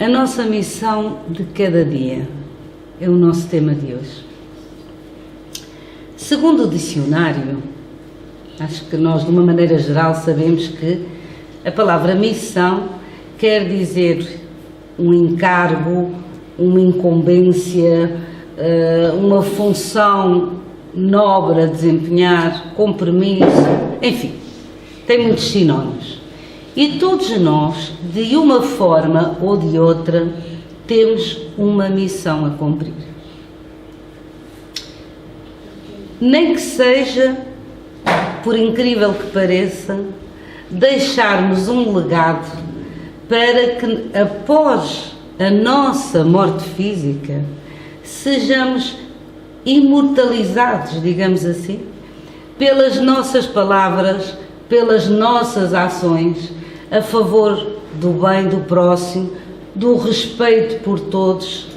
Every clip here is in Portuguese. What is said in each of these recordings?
A nossa missão de cada dia é o nosso tema de hoje. Segundo o dicionário, acho que nós, de uma maneira geral, sabemos que a palavra missão quer dizer um encargo, uma incumbência, uma função nobre a desempenhar, compromisso, enfim, tem muitos sinónimos. E todos nós, de uma forma ou de outra, temos uma missão a cumprir. Nem que seja, por incrível que pareça, deixarmos um legado para que, após a nossa morte física, sejamos imortalizados, digamos assim, pelas nossas palavras, pelas nossas ações, a favor do bem do próximo, do respeito por todos,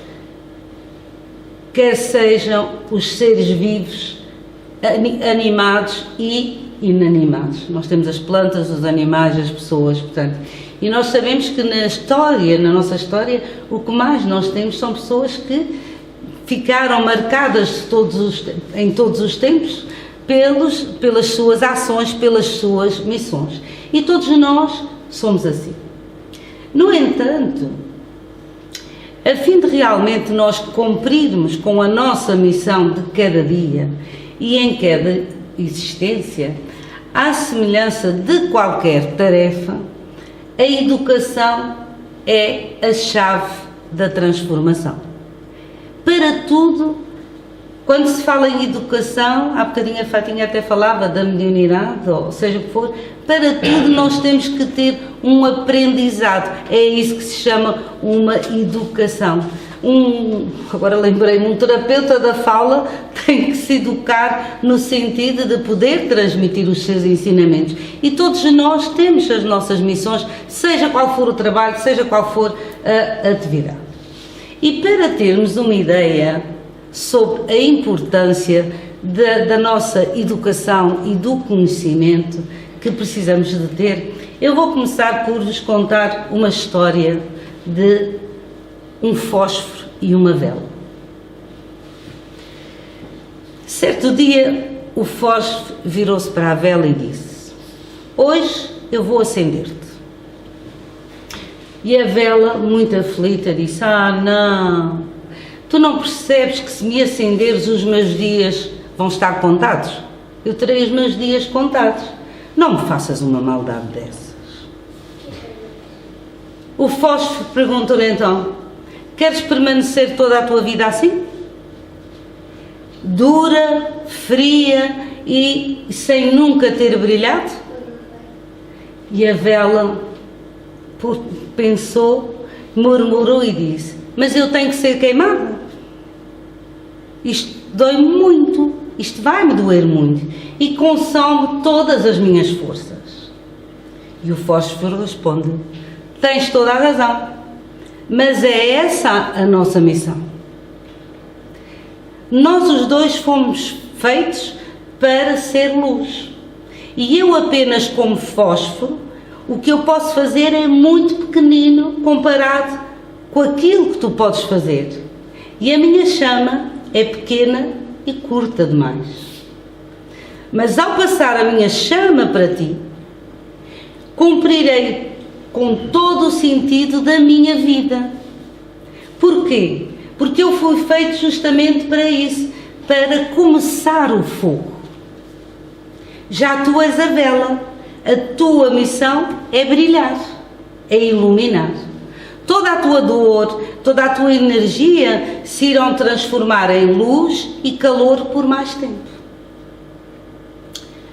quer sejam os seres vivos, animados e inanimados. Nós temos as plantas, os animais, as pessoas, portanto, e nós sabemos que na nossa história, o que mais nós temos são pessoas que ficaram marcadas em todos os tempos pelas suas ações, pelas suas missões. E todos nós somos assim. No entanto, a fim de realmente nós cumprirmos com a nossa missão de cada dia e em cada existência, à semelhança de qualquer tarefa, a educação é a chave da transformação. Para tudo, quando se fala em educação, há bocadinho a Fatinha até falava da mediunidade, ou seja o que for, para tudo nós temos que ter um aprendizado, é isso que se chama uma educação. Agora lembrei-me, um terapeuta da fala tem que se educar no sentido de poder transmitir os seus ensinamentos. E todos nós temos as nossas missões, seja qual for o trabalho, seja qual for a atividade. E para termos uma ideia sobre a importância da nossa educação e do conhecimento que precisamos de ter, eu vou começar por vos contar uma história de um fósforo e uma vela. Certo dia, o fósforo virou-se para a vela e disse: "Hoje eu vou acender-te." E a vela, muito aflita, disse: "Ah, não, tu não percebes que se me acenderes os meus dias vão estar contados? Eu terei os meus dias contados. Não me faças uma maldade dessas." O fósforo perguntou-lhe então: "Queres permanecer toda a tua vida assim? Dura, fria e sem nunca ter brilhado?" E a vela pensou, murmurou e disse: "Mas eu tenho que ser queimada. Isto dói-me muito, isto vai-me doer muito e consome todas as minhas forças." E o fósforo responde: "Tens toda a razão, mas é essa a nossa missão. Nós os dois fomos feitos para ser luz. E eu apenas como fósforo, o que eu posso fazer é muito pequenino comparado com aquilo que tu podes fazer. E a minha chama é pequena e curta demais. Mas ao passar a minha chama para ti, cumprirei com todo o sentido da minha vida. Porquê? Porque eu fui feito justamente para isso, para começar o fogo. Já tu és a vela, a tua missão é brilhar, é iluminar. Toda a tua dor, toda a tua energia se irão transformar em luz e calor por mais tempo."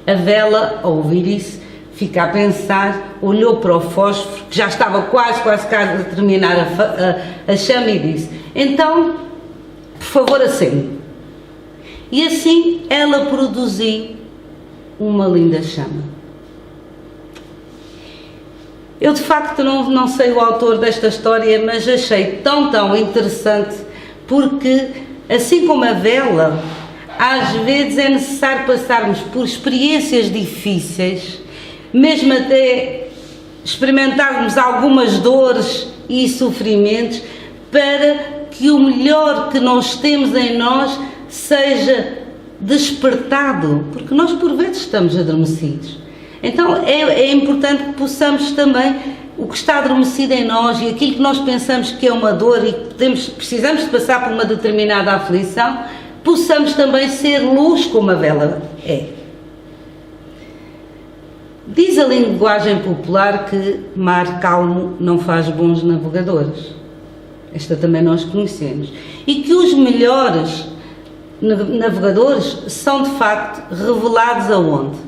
A vela, ao ouvir isso, fica a pensar, olhou para o fósforo, que já estava quase a terminar a chama, e disse: "Então, por favor, acende." E assim ela produziu uma linda chama. Eu de facto não sei o autor desta história, mas achei tão interessante, porque assim como a vela, às vezes é necessário passarmos por experiências difíceis, mesmo até experimentarmos algumas dores e sofrimentos para que o melhor que nós temos em nós seja despertado, porque nós por vezes estamos adormecidos. Então é importante que possamos também, o que está adormecido em nós e aquilo que nós pensamos que é uma dor e que precisamos de passar por uma determinada aflição, possamos também ser luz como a vela é. Diz a linguagem popular que mar calmo não faz bons navegadores. Esta também nós conhecemos. E que os melhores navegadores são de facto revelados aonde?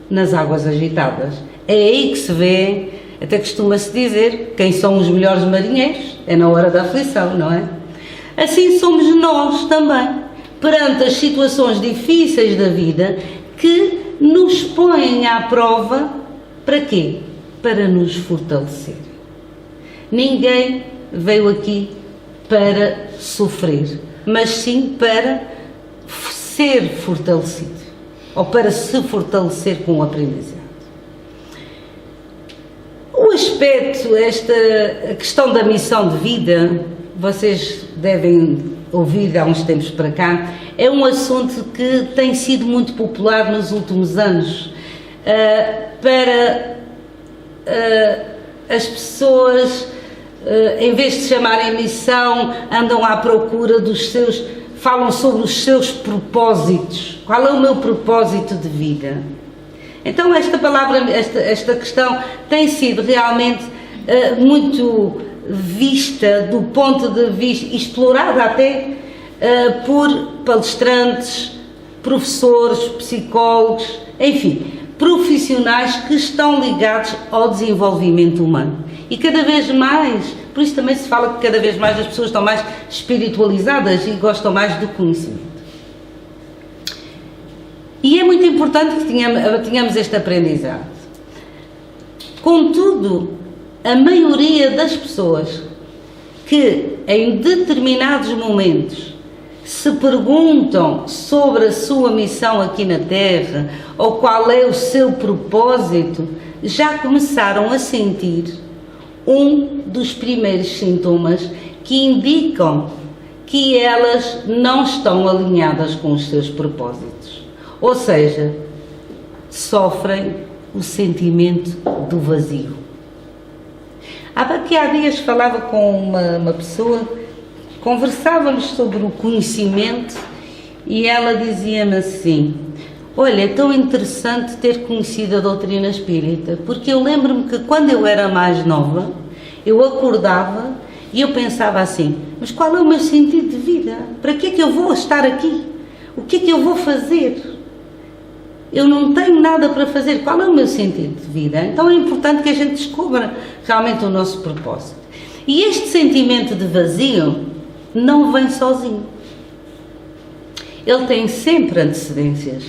Nas águas agitadas. É aí que se vê, até costuma-se dizer, quem são os melhores marinheiros, é na hora da aflição, não é? Assim somos nós também, perante as situações difíceis da vida, que nos põem à prova, para quê? Para nos fortalecer. Ninguém veio aqui para sofrer, mas sim para ser fortalecido, ou para se fortalecer com o aprendizado. O aspecto, a questão da missão de vida, vocês devem ouvir há uns tempos para cá, é um assunto que tem sido muito popular nos últimos anos, para as pessoas, em vez de chamarem missão, andam à procura dos seus, falam sobre os seus propósitos. Qual é o meu propósito de vida? Então esta palavra, esta questão tem sido realmente muito vista do ponto de vista, explorada até por palestrantes, professores, psicólogos, enfim, profissionais que estão ligados ao desenvolvimento humano. E cada vez mais, por isso também se fala que cada vez mais as pessoas estão mais espiritualizadas e gostam mais do conhecimento. E é muito importante que tenhamos este aprendizado. Contudo, a maioria das pessoas que em determinados momentos se perguntam sobre a sua missão aqui na Terra ou qual é o seu propósito, já começaram a sentir um dos primeiros sintomas que indicam que elas não estão alinhadas com os seus propósitos. Ou seja, sofrem o sentimento do vazio. Aqui há dias falava com uma pessoa, conversávamos sobre o conhecimento e ela dizia-me assim: olha, é tão interessante ter conhecido a doutrina espírita, porque eu lembro-me que quando eu era mais nova, eu acordava e eu pensava assim, mas qual é o meu sentido de vida? Para que é que eu vou estar aqui? O que é que eu vou fazer? Eu não tenho nada para fazer, qual é o meu sentido de vida? Então é importante que a gente descubra realmente o nosso propósito. E este sentimento de vazio não vem sozinho. Ele tem sempre antecedências.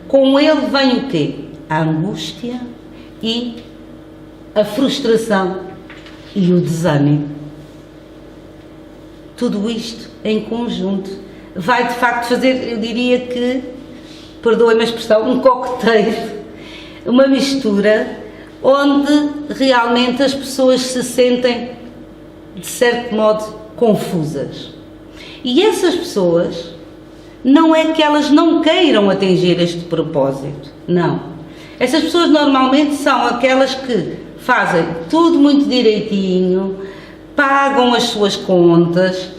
Com ele vem o quê? A angústia e a frustração e o desânimo. Tudo isto em conjunto vai de facto fazer, eu diria que, perdoem-me a expressão, um cocktail, uma mistura onde realmente as pessoas se sentem, de certo modo, confusas. E essas pessoas, não é que elas não queiram atingir este propósito, não. Essas pessoas normalmente são aquelas que fazem tudo muito direitinho, pagam as suas contas,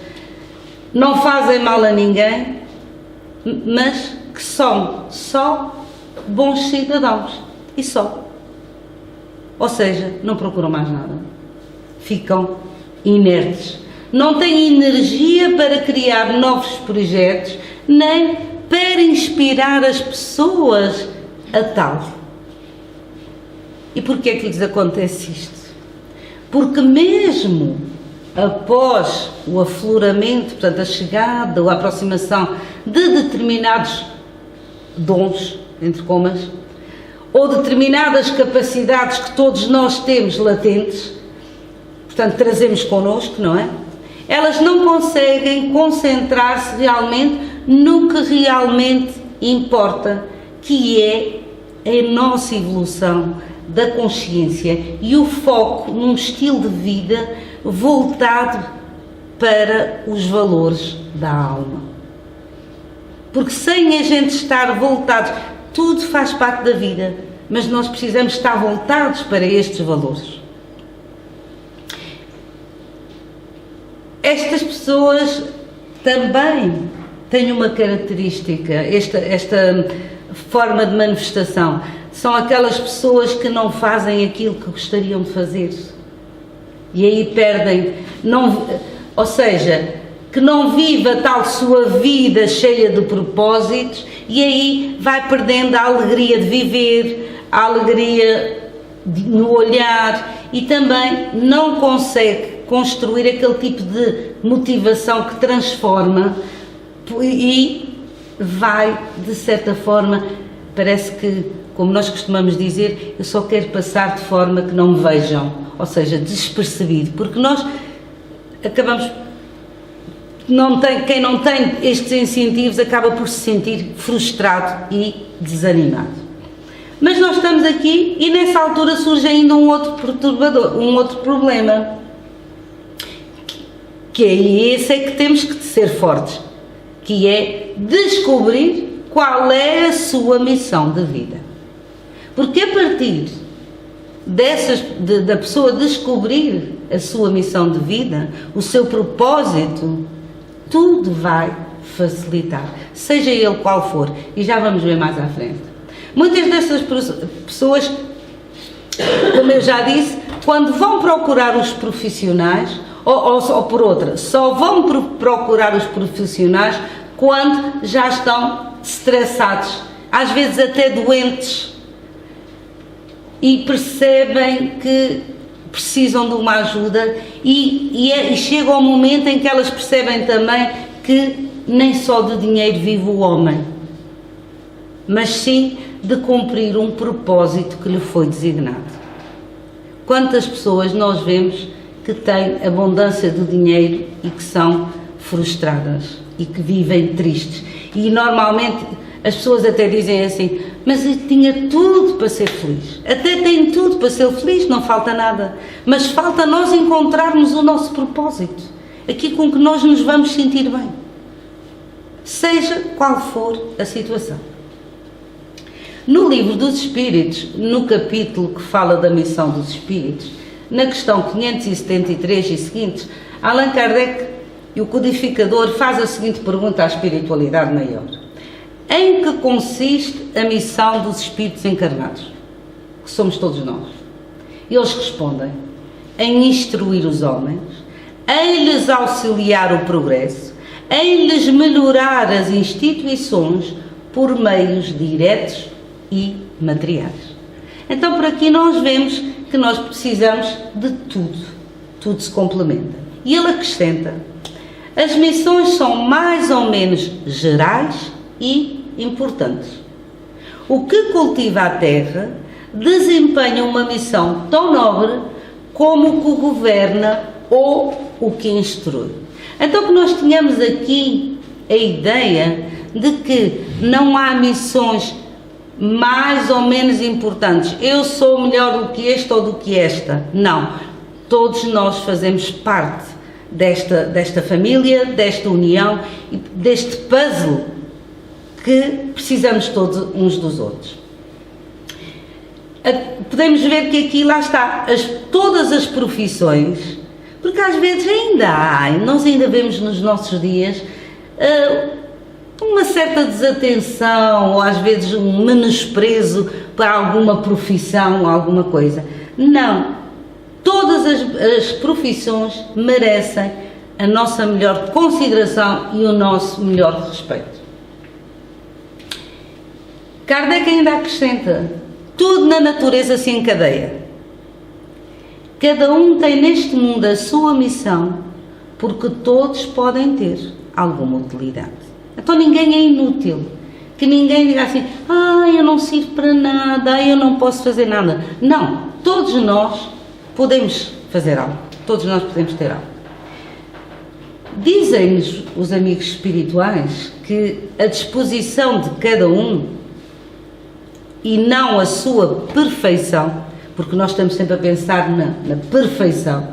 não fazem mal a ninguém, mas que são só bons cidadãos, e só. Ou seja, não procuram mais nada. Ficam inertes. Não têm energia para criar novos projetos, nem para inspirar as pessoas a tal. E porquê é que lhes acontece isto? Porque mesmo após o afloramento, portanto a chegada ou a aproximação de determinados dons, entre comas, ou determinadas capacidades que todos nós temos latentes, portanto trazemos connosco, não é? Elas não conseguem concentrar-se realmente no que realmente importa, que é a nossa evolução da consciência e o foco num estilo de vida voltado para os valores da alma. Porque sem a gente estar voltados, tudo faz parte da vida, mas nós precisamos estar voltados para estes valores. Estas pessoas também têm uma característica, esta forma de manifestação. São aquelas pessoas que não fazem aquilo que gostariam de fazer. E aí perdem, ou seja, que não vive a tal sua vida cheia de propósitos, e aí vai perdendo a alegria de viver, a alegria no olhar, e também não consegue construir aquele tipo de motivação que transforma, e vai, de certa forma, parece que, como nós costumamos dizer, eu só quero passar de forma que não me vejam, ou seja, despercebido, porque nós acabamos, quem não tem estes incentivos acaba por se sentir frustrado e desanimado. Mas nós estamos aqui e nessa altura surge ainda um outro perturbador, um outro problema, que é esse que temos que ser fortes, que é descobrir qual é a sua missão de vida. Porque a partir da pessoa descobrir a sua missão de vida, o seu propósito, tudo vai facilitar, seja ele qual for, e já vamos ver mais à frente. Muitas dessas pessoas, como eu já disse, quando vão procurar os profissionais, ou por outra, só vão procurar os profissionais quando já estão estressados, às vezes até doentes, e percebem que precisam de uma ajuda, e chega ao momento em que elas percebem também que nem só de dinheiro vive o homem, mas sim de cumprir um propósito que lhe foi designado. Quantas pessoas nós vemos que têm abundância de dinheiro e que são frustradas e que vivem tristes, e normalmente as pessoas até dizem assim: mas eu tinha tudo para ser feliz, até tem tudo para ser feliz, não falta nada, mas falta nós encontrarmos o nosso propósito, aquilo com que nós nos vamos sentir bem, seja qual for a situação. No livro dos Espíritos, no capítulo que fala da missão dos Espíritos, na questão 573 e seguintes, Allan Kardec, o codificador, faz a seguinte pergunta à espiritualidade maior: em que consiste a missão dos espíritos encarnados, que somos todos nós? Eles respondem: em instruir os homens, em lhes auxiliar o progresso, em lhes melhorar as instituições por meios diretos e materiais. Então, por aqui nós vemos que nós precisamos de tudo se complementa. E ele acrescenta: as missões são mais ou menos gerais e importantes. O que cultiva a terra desempenha uma missão tão nobre como o que governa ou o que instrui. Então, que nós tenhamos aqui a ideia de que não há missões mais ou menos importantes. Eu sou melhor do que este ou do que esta. Não. Todos nós fazemos parte desta família, desta união, deste puzzle que precisamos todos uns dos outros. Podemos ver que aqui, lá está, todas as profissões, porque às vezes nós ainda vemos nos nossos dias uma certa desatenção, ou às vezes um menosprezo para alguma profissão ou alguma coisa. Não, todas as profissões merecem a nossa melhor consideração e o nosso melhor respeito. Kardec ainda acrescenta: tudo na natureza se encadeia. Cada um tem neste mundo a sua missão, porque todos podem ter alguma utilidade. Então ninguém é inútil, que ninguém diga assim: eu não sirvo para nada, eu não posso fazer nada. Não, todos nós podemos fazer algo, todos nós podemos ter algo. Dizem-nos os amigos espirituais que a disposição de cada um e não a sua perfeição, porque nós estamos sempre a pensar na perfeição.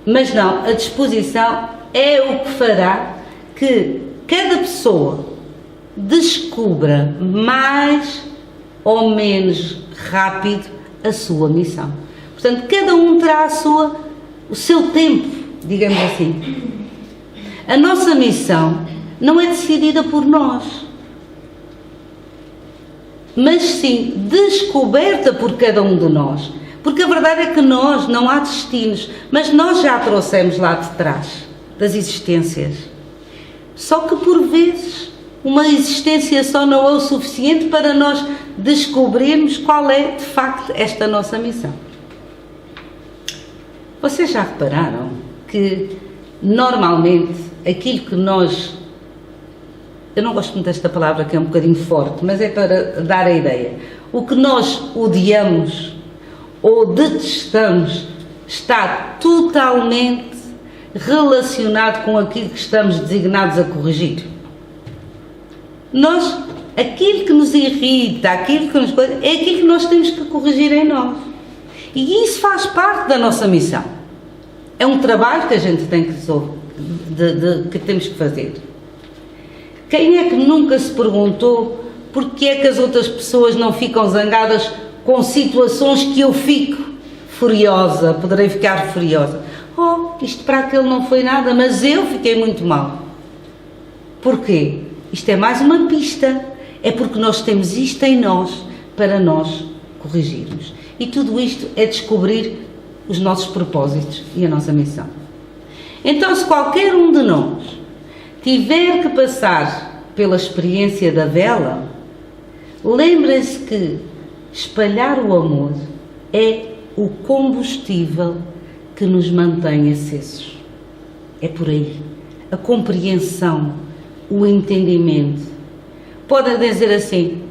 Mas não, a disposição é o que fará que cada pessoa descubra mais ou menos rápido a sua missão. Portanto, cada um terá o seu tempo, digamos assim. A nossa missão não é decidida por nós, mas sim descoberta por cada um de nós. Porque a verdade é que nós, não há destinos, mas nós já trouxemos lá de trás das existências. Só que por vezes uma existência só não é o suficiente para nós descobrirmos qual é de facto esta nossa missão. Vocês já repararam que normalmente aquilo que nós... Eu não gosto muito desta palavra, que é um bocadinho forte, mas é para dar a ideia. O que nós odiamos ou detestamos está totalmente relacionado com aquilo que estamos designados a corrigir. Nós, aquilo que nos irrita, aquilo que nos coisa, é aquilo que nós temos que corrigir em nós. E isso faz parte da nossa missão. É um trabalho que a gente tem que temos que fazer. Quem é que nunca se perguntou porque é que as outras pessoas não ficam zangadas com situações que eu fico furiosa, poderei ficar furiosa? Oh, isto para aquele não foi nada, mas eu fiquei muito mal. Porquê? Isto é mais uma pista. É porque nós temos isto em nós para nós corrigirmos. E tudo isto é descobrir os nossos propósitos e a nossa missão. Então, se qualquer um de nós tiver que passar pela experiência da vela, lembrem-se que espalhar o amor é o combustível que nos mantém acesos. É por aí. A compreensão, o entendimento. Podem dizer assim,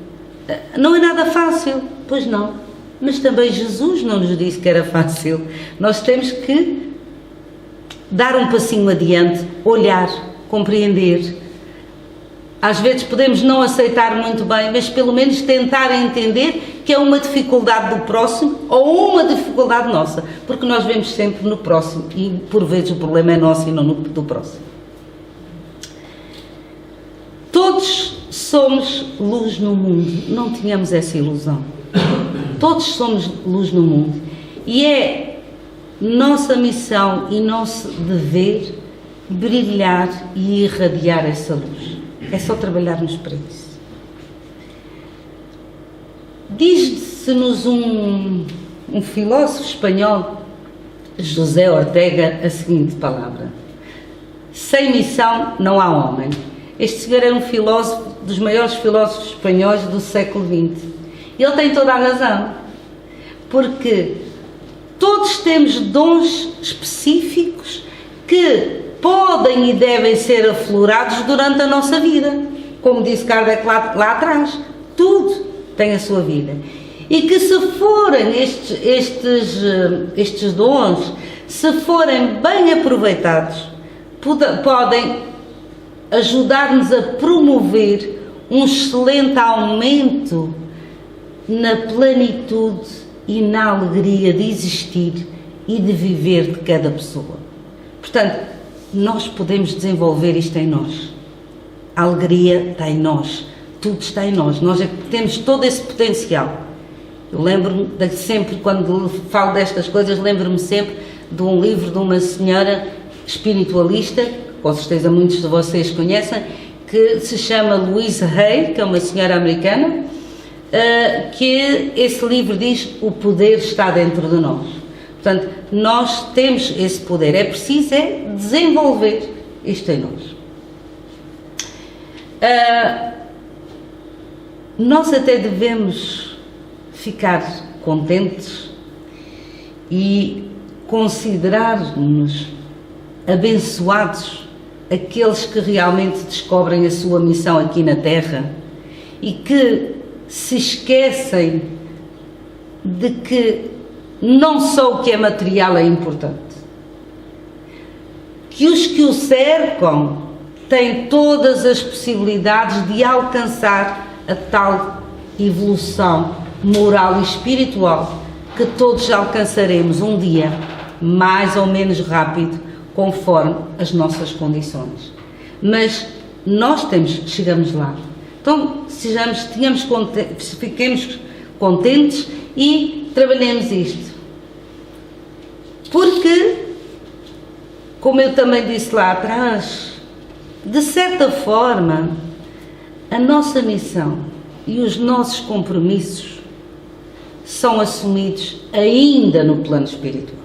não é nada fácil. Pois não. Mas também Jesus não nos disse que era fácil. Nós temos que dar um passinho adiante, olhar, compreender. Às vezes podemos não aceitar muito bem, mas pelo menos tentar entender que é uma dificuldade do próximo ou uma dificuldade nossa, porque nós vemos sempre no próximo e por vezes o problema é nosso e não do próximo. Todos somos luz no mundo, não tínhamos essa ilusão. Todos somos luz no mundo e é nossa missão e nosso dever brilhar e irradiar essa luz. É só trabalharmos para isso. Diz-se-nos um filósofo espanhol, José Ortega, a seguinte palavra: sem missão não há homem. Este senhor era um filósofo, dos maiores filósofos espanhóis do século XX. E ele tem toda a razão, porque todos temos dons específicos que podem e devem ser aflorados durante a nossa vida. Como disse Kardec lá atrás, tudo tem a sua vida. E que se forem estes dons, se forem bem aproveitados, podem ajudar-nos a promover um excelente aumento na plenitude e na alegria de existir e de viver de cada pessoa. Portanto, nós podemos desenvolver isto em nós. A alegria está em nós, tudo está em nós. Nós é que temos todo esse potencial. Eu lembro-me de sempre, quando falo destas coisas, lembro-me sempre de um livro de uma senhora espiritualista, com certeza muitos de vocês conhecem, que se chama Louise Hay, que é uma senhora americana, que esse livro diz: o poder está dentro de nós. Portanto, nós temos esse poder, é preciso desenvolver isto em nós. Nós até devemos ficar contentes e considerar-nos abençoados aqueles que realmente descobrem a sua missão aqui na Terra e que se esquecem de que não só o que é material é importante, que os que o cercam têm todas as possibilidades de alcançar a tal evolução moral e espiritual que todos alcançaremos um dia, mais ou menos rápido, conforme as nossas condições. Mas nós chegamos lá. Então, fiquemos contentes e trabalhemos isto. Porque, como eu também disse lá atrás, de certa forma, a nossa missão e os nossos compromissos são assumidos ainda no plano espiritual.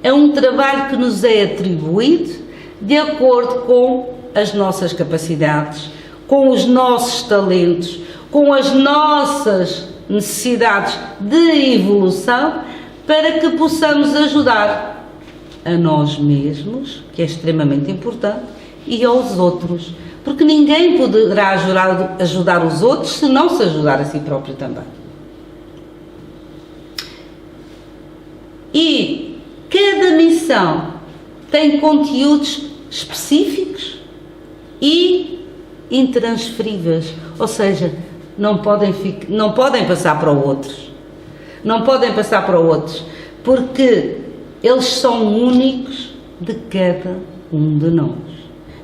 É um trabalho que nos é atribuído de acordo com as nossas capacidades, com os nossos talentos, com as nossas necessidades de evolução, para que possamos ajudar a nós mesmos, que é extremamente importante, e aos outros. Porque ninguém poderá ajudar os outros se não se ajudar a si próprio também. E cada missão tem conteúdos específicos e intransferíveis, ou seja, não podem passar para outros. Não podem passar para outros, porque eles são únicos de cada um de nós.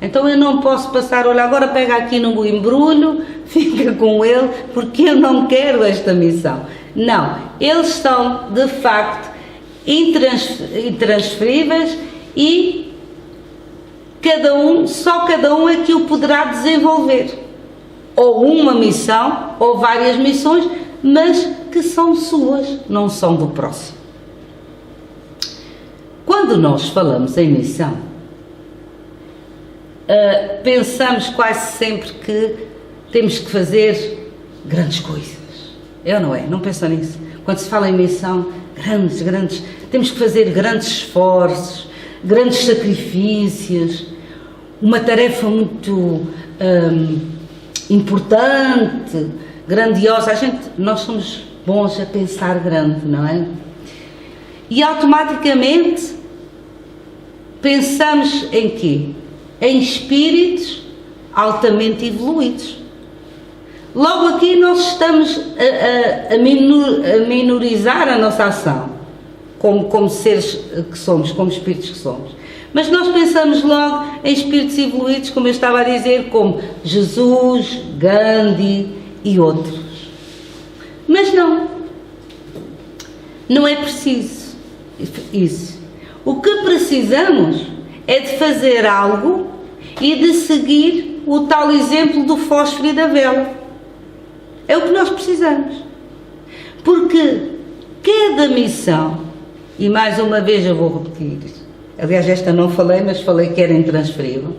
Então eu não posso passar, olha, agora pega aqui no embrulho, fica com ele, porque eu não quero esta missão. Não, eles são de facto intransferíveis e só cada um é que o poderá desenvolver. Ou uma missão, ou várias missões, mas que são suas, não são do próximo. Quando nós falamos em missão, pensamos quase sempre que temos que fazer grandes coisas. Eu não é? Não penso nisso. Quando se fala em missão, grandes, temos que fazer grandes esforços, grandes sacrifícios, uma tarefa muito importante, grandiosa. Nós somos bons a pensar grande, não é? E automaticamente pensamos em quê? Em espíritos altamente evoluídos. Logo aqui nós estamos a minorizar a nossa ação, como seres que somos, como espíritos que somos. Mas nós pensamos logo em espíritos evoluídos, como eu estava a dizer, como Jesus, Gandhi e outros. Mas não é preciso isso. O que precisamos é de fazer algo e de seguir o tal exemplo do fósforo e da vela. É o que nós precisamos. Porque cada missão, e mais uma vez eu vou repetir, aliás esta não falei, mas falei que era intransferível,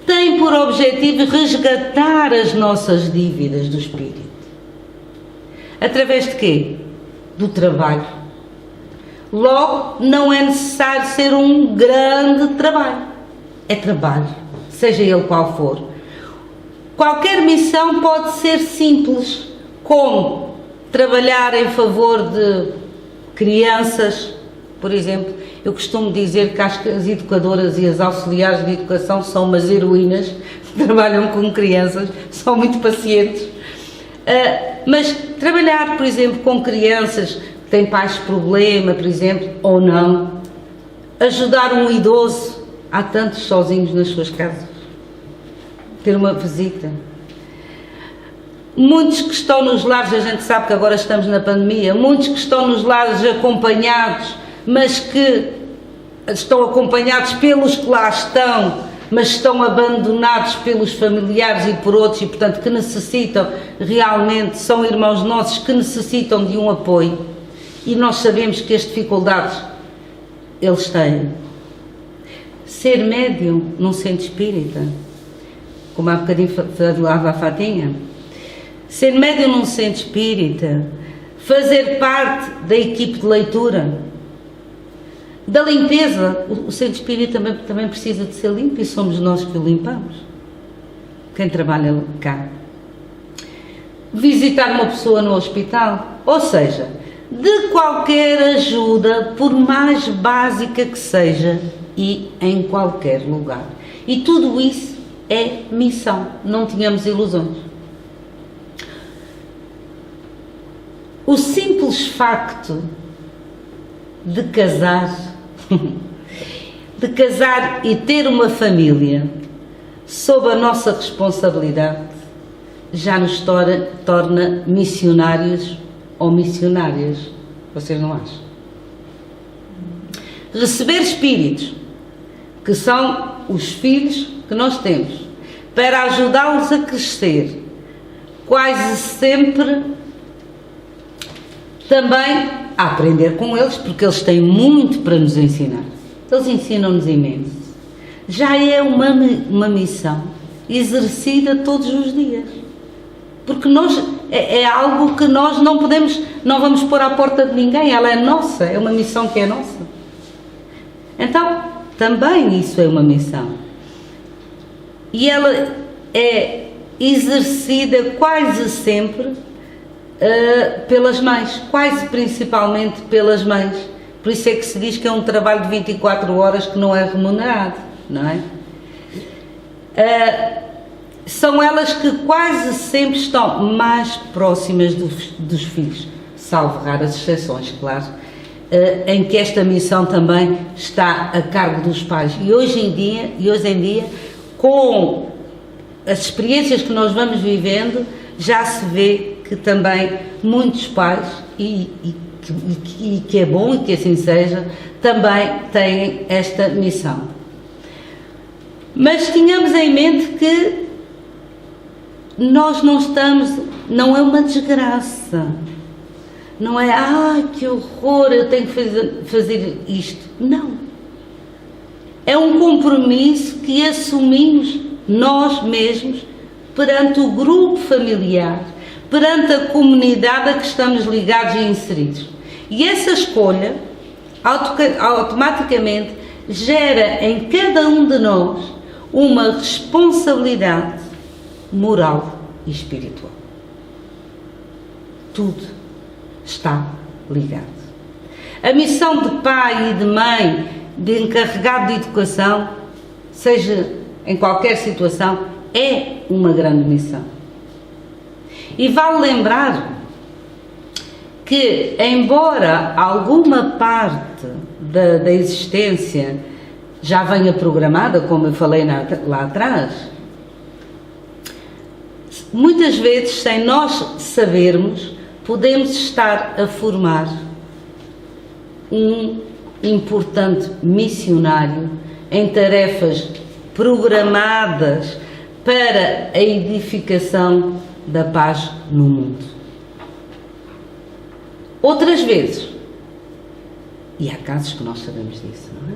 tem por objetivo resgatar as nossas dívidas do espírito. Através de quê? Do trabalho. Logo, não é necessário ser um grande trabalho. É trabalho, seja ele qual for. Qualquer missão pode ser simples, como trabalhar em favor de crianças, por exemplo. Eu costumo dizer que as educadoras e as auxiliares de educação são umas heroínas, que trabalham com crianças, são muito pacientes. Mas trabalhar, por exemplo, com crianças que têm pais problema, por exemplo, ou não, ajudar um idoso, há tantos sozinhos nas suas casas, ter uma visita. Muitos que estão nos lares, a gente sabe que agora estamos na pandemia, muitos que estão nos lares acompanhados, mas que estão acompanhados pelos que lá estão, mas estão abandonados pelos familiares e por outros e, portanto, que necessitam realmente, são irmãos nossos que necessitam de um apoio, e nós sabemos que as dificuldades eles têm. Ser médium num centro espírita, como há bocadinho falava a Fatinha, ser médium num centro espírita, fazer parte da equipe de leitura, da limpeza. O centro espírita também precisa de ser limpo e somos nós que o limpamos, quem trabalha cá. Visitar uma pessoa no hospital, ou seja, de qualquer ajuda, por mais básica que seja, e em qualquer lugar. E tudo isso é missão, não tínhamos ilusões. o simples facto de casar, de casar e ter uma família sob a nossa responsabilidade, já nos torna missionários ou missionárias. Vocês não acham? Receber espíritos, que são os filhos que nós temos, para ajudá-los a crescer, quase sempre também a aprender com eles, porque eles têm muito para nos ensinar. Eles ensinam-nos imenso. Já é uma missão exercida todos os dias. Porque é algo que nós não vamos pôr à porta de ninguém, ela é nossa, é uma missão que é nossa. Então, também isso é uma missão. E ela é exercida quase sempre pelas mães, quase principalmente pelas mães. Por isso é que se diz que é um trabalho de 24 horas que não é remunerado, não é? São elas que quase sempre estão mais próximas dos filhos, salvo raras exceções, claro, em que esta missão também está a cargo dos pais. E hoje em dia, com as experiências que nós vamos vivendo, já se vê que também muitos pais, e que é bom e que assim seja, também têm esta missão. Mas tínhamos em mente que nós não é uma desgraça, não é, que horror, eu tenho que fazer isto. Não. É um compromisso que assumimos nós mesmos perante o grupo familiar, perante a comunidade a que estamos ligados e inseridos. E essa escolha, automaticamente, gera em cada um de nós uma responsabilidade moral e espiritual. Tudo está ligado. A missão de pai e de mãe, de encarregado de educação, seja em qualquer situação, é uma grande missão. E vale lembrar que, embora alguma parte da existência já venha programada, como eu falei lá atrás, muitas vezes, sem nós sabermos, podemos estar a formar um importante missionário em tarefas programadas para a edificação da paz no mundo. Outras vezes, e há casos que nós sabemos disso, não é?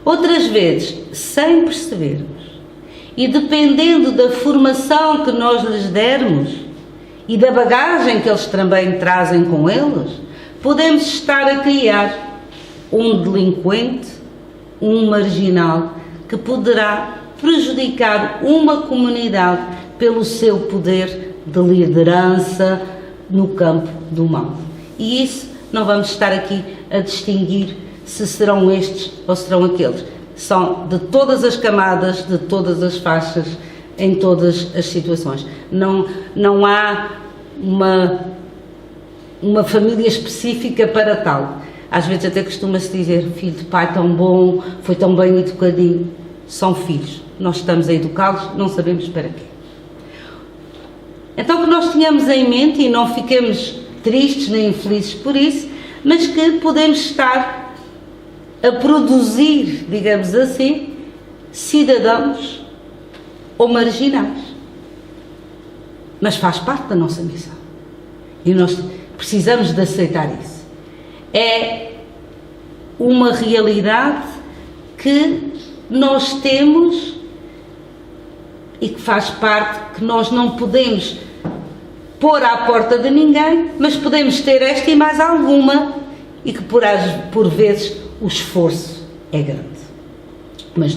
Outras vezes, sem percebermos, e dependendo da formação que nós lhes dermos e da bagagem que eles também trazem com eles, podemos estar a criar um delinquente, um marginal, que poderá prejudicar uma comunidade pelo seu poder de liderança no campo do mal. E isso não vamos estar aqui a distinguir se serão estes ou serão aqueles. São de todas as camadas, de todas as faixas, em todas as situações. Não há uma família específica para tal. Às vezes até costuma-se dizer, filho de pai tão bom, foi tão bem educadinho. São filhos. Nós estamos a educá-los, não sabemos para quê. Então que nós tenhamos em mente e não fiquemos tristes nem infelizes por isso, mas que podemos estar a produzir, digamos assim, cidadãos ou marginais. Mas faz parte da nossa missão. E nós precisamos de aceitar isso. É uma realidade que nós temos e que faz parte, que nós não podemos pôr à porta de ninguém, mas podemos ter esta e mais alguma, e que por vezes o esforço é grande. Mas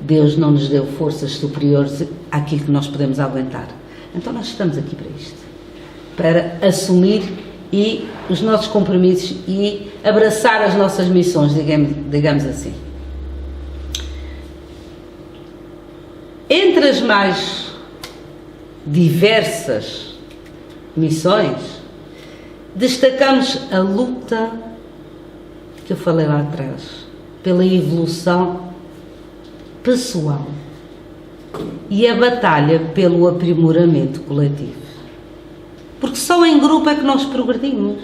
Deus não nos deu forças superiores àquilo que nós podemos aguentar. Então nós estamos aqui para isto, para assumir os nossos compromissos e abraçar as nossas missões, digamos assim. Entre as mais diversas missões, destacamos a luta que eu falei lá atrás, pela evolução pessoal e a batalha pelo aprimoramento coletivo. Porque só em grupo é que nós progredimos,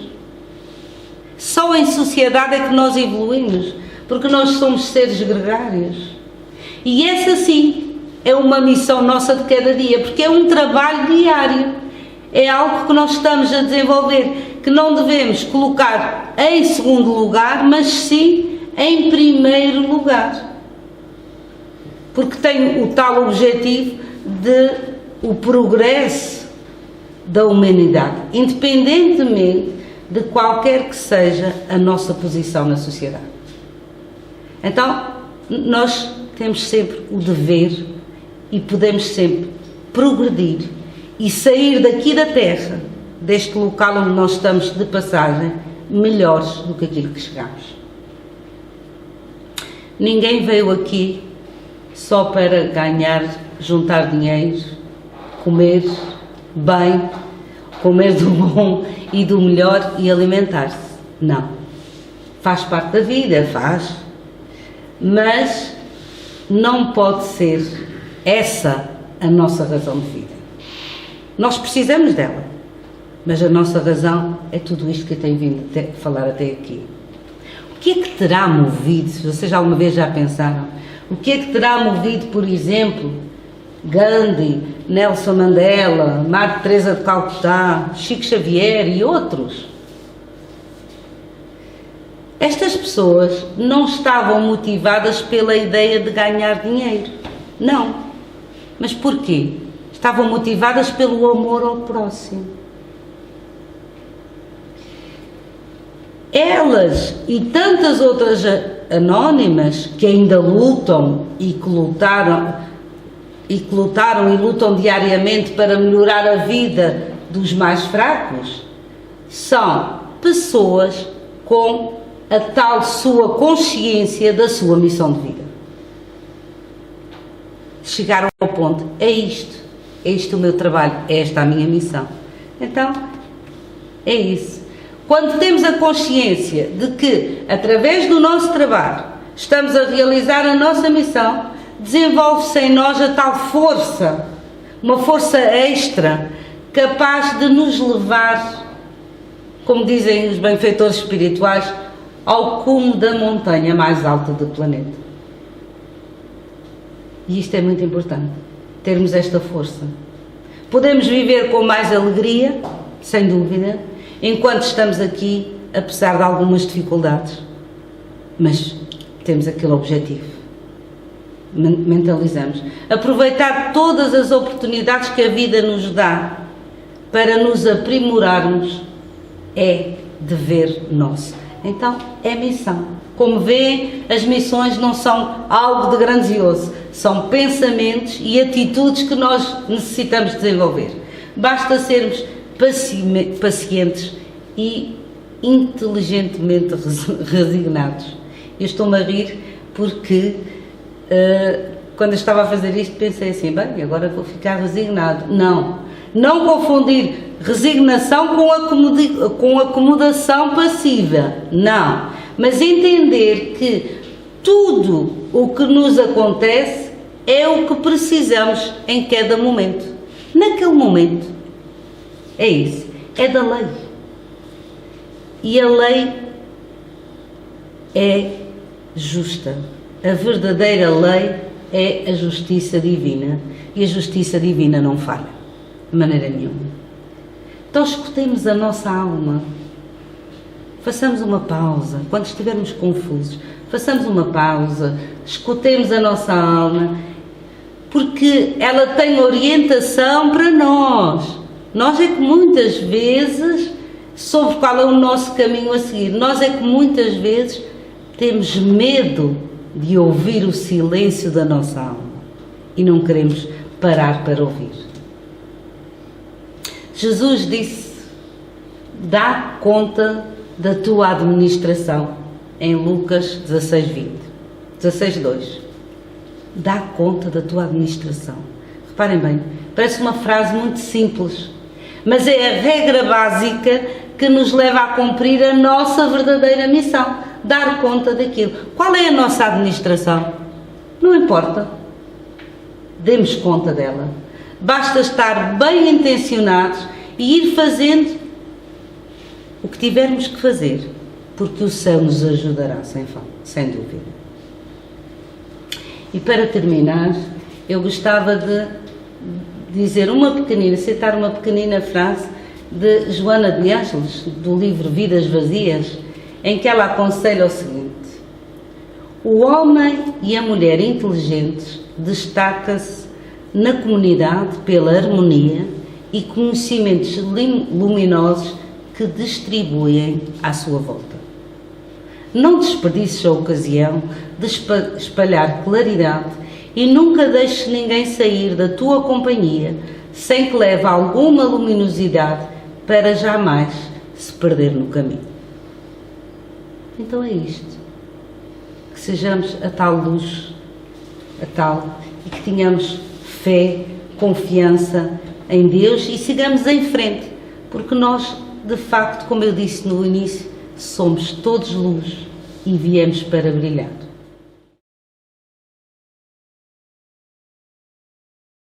só em sociedade é que nós evoluímos, porque nós somos seres gregários. E essa sim é uma missão nossa de cada dia, porque é um trabalho diário, é algo que nós estamos a desenvolver, que não devemos colocar em segundo lugar, mas sim em primeiro lugar. Porque tem o tal objetivo de o progresso da humanidade, independentemente de qualquer que seja a nossa posição na sociedade. Então, nós temos sempre o dever e podemos sempre progredir e sair daqui da Terra, deste local onde nós estamos de passagem, melhores do que aquilo que chegamos. Ninguém veio aqui só para ganhar, juntar dinheiro, comer bem, comer do bom e do melhor e alimentar-se. Não. Faz parte da vida, faz. Mas não pode ser essa a nossa razão de vida. Nós precisamos dela, mas a nossa razão é tudo isto que eu tenho vindo a falar até aqui. O que é que terá movido, se vocês alguma vez já pensaram, o que é que terá movido, por exemplo, Gandhi, Nelson Mandela, Madre Teresa de Calcutá, Chico Xavier e outros? Estas pessoas não estavam motivadas pela ideia de ganhar dinheiro, não. Mas porquê? Estavam motivadas pelo amor ao próximo. Elas e tantas outras anónimas que ainda lutam e que lutaram e lutam diariamente para melhorar a vida dos mais fracos, são pessoas com a tal sua consciência da sua missão de vida. Chegaram ao ponto, é isto o meu trabalho, é esta a minha missão. Então, é isso. Quando temos a consciência de que, através do nosso trabalho, estamos a realizar a nossa missão, desenvolve-se em nós a tal força, uma força extra, capaz de nos levar, como dizem os benfeitores espirituais, ao cume da montanha mais alta do planeta. E isto é muito importante, termos esta força. Podemos viver com mais alegria, sem dúvida, enquanto estamos aqui, apesar de algumas dificuldades, mas temos aquele objetivo. Mentalizamos. Aproveitar todas as oportunidades que a vida nos dá para nos aprimorarmos é dever nosso. Então, é missão. Como veem, as missões não são algo de grandioso, são pensamentos e atitudes que nós necessitamos desenvolver. Basta sermos pacientes e inteligentemente resignados. Eu estou-me a rir porque quando eu estava a fazer isto pensei assim, bem, agora vou ficar resignado. Não confundir resignação com acomodação passiva, não, mas entender que tudo o que nos acontece é o que precisamos em cada momento, naquele momento. É isso, é da lei. E a lei é justa. A verdadeira lei é a justiça divina. E a justiça divina não falha, de maneira nenhuma. Então escutemos a nossa alma. Façamos uma pausa. Quando estivermos confusos, façamos uma pausa. Escutemos a nossa alma. Porque ela tem orientação para nós. Nós é que muitas vezes, sobre qual é o nosso caminho a seguir, nós é que muitas vezes temos medo de ouvir o silêncio da nossa alma e não queremos parar para ouvir. Jesus disse, dá conta da tua administração, em Lucas 16:2. Dá conta da tua administração. Reparem bem, parece uma frase muito simples, mas é a regra básica que nos leva a cumprir a nossa verdadeira missão, dar conta daquilo. Qual é a nossa administração? Não importa. Demos conta dela. Basta estar bem intencionados e ir fazendo o que tivermos que fazer, porque o céu nos ajudará, sem dúvida. E para terminar, eu gostava de citar uma pequenina frase de Joana de Ângeles, do livro Vidas Vazias, em que ela aconselha o seguinte: o homem e a mulher inteligentes destaca-se na comunidade pela harmonia e conhecimentos luminosos que distribuem à sua volta. Não desperdices a ocasião de espalhar claridade e nunca deixes ninguém sair da tua companhia sem que leve alguma luminosidade para jamais se perder no caminho. Então é isto. Que sejamos a tal luz, e que tenhamos fé, confiança em Deus e sigamos em frente, porque nós, de facto, como eu disse no início, somos todos luz e viemos para brilhar.